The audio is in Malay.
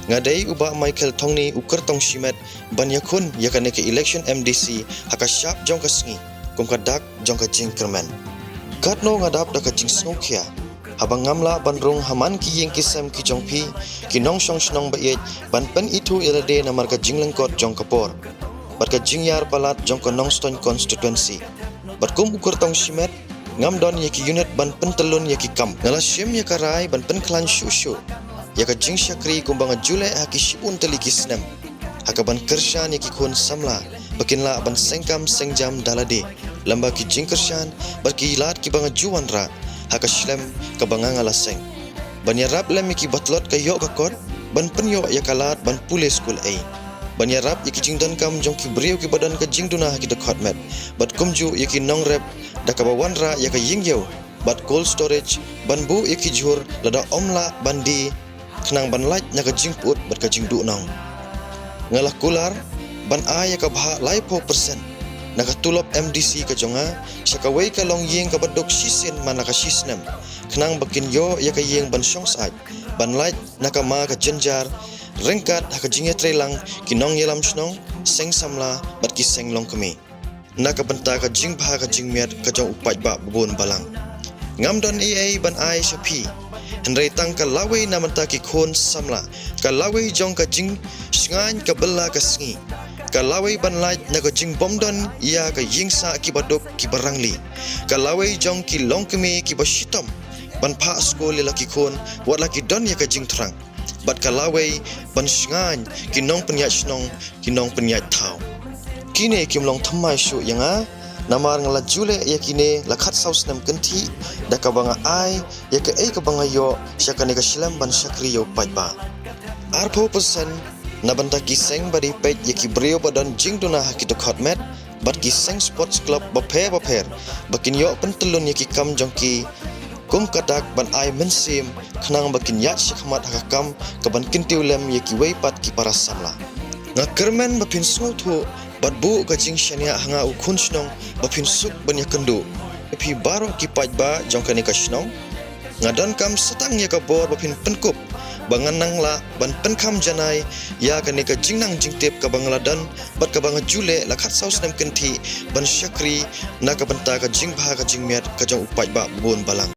ngadai uba Michael Tongni uker tong shimet ban yakun yakane ke election MDC haka sharp jong ka sngi kum ka dak jong ka jing kermen katno ngadap da ka jing snokia habang ngamla banrung haman ki yeng ki sem ki jong pi ki nong shong shnong ba yet ban pen itu ilade na mar ka jing lengkot jong kapor bat ka jing yar palat jong ka Nongstoin constituency bat kum uker tong shimet ngam don yaki unit ban pen telun yaki kam ngala shim yakarai ban pen klan shu yaka jing syakri kumbanga jule haki shipun teliki snem haka ban kershan yaki kun samla bakinla ban sengkam sengjam dalade lamba ki jing kershan barki lat ki banga juwan ra haka shlem ka banga ngala seng ban yarap lem yaki batlot ka yo ka kot ban pen yo yakalat ban pule school ai ban yarap yaki jing dan kam jong ki brio ki badan ka jing duna haki dekot met bat kumju yaki nong rep da ka bawan ra yaka ying yo bat cold storage ban bu yaki jhur lada omla bandi kenang ban light nyaga jing put bat ka jing du nong ngalah kular ban aya ka bha lai 4% naga tulop MDC ka jonga saka wei ka long yeng ka badok sisen manaka sisnem kenang bakin yo ya ka yeng ban shong sai ban light naka ma ka jenjar rengkat haka jingya trelang kinong yelam snong seng samla bat ki seng long kami naka benta ka jing bha ka jing miat ka jong upai ba bubun balang ngam don ai ban ai shapi Henry tang ka lawe namanta ki khon samla ka lawe jong ka jing sngan ka bella ka sngi ka lawe ban light na ka jing bomdon ia ka yingsa ki badok ki barangli ka lawe jong ki longkemi ki bashitom ban pha skol la ki khon wat la ki don ya ka jing trang bat ka lawe ban sngan ki nong penyat snong ki nong penyat thau kine kim long thammai shu yanga namar ngala jule yakine lakhat saus nam kanthi da ka banga ai yaka ei ka banga yo syakane ka shlam ban syakri yo paipa arpo persen na banta ki seng bari pet yaki brio badan jing duna haki to khotmet bat ki seng sports club bapher bakin yo pentelun yaki kam jongki kum kadak ban ai mensim khnang bakin ya syakmat hakam ka ban kintiu lem yaki weipat ki para samla ngakermen bapin sngothu bat bu ka jing shania hanga u kunshnong bapin suk ban yakendu pi baro ki pajba jongkane ka shnong ngadan kam setang ya ka bor bapin penkup bangan nangla ban penkam janai ya kane ka jingnang jingtep ka bangladan bat ka banga jule lakhat saus nam kenti ban syakri na ka banta ka jing bha ka jing miat ka jong upaj ba bun balang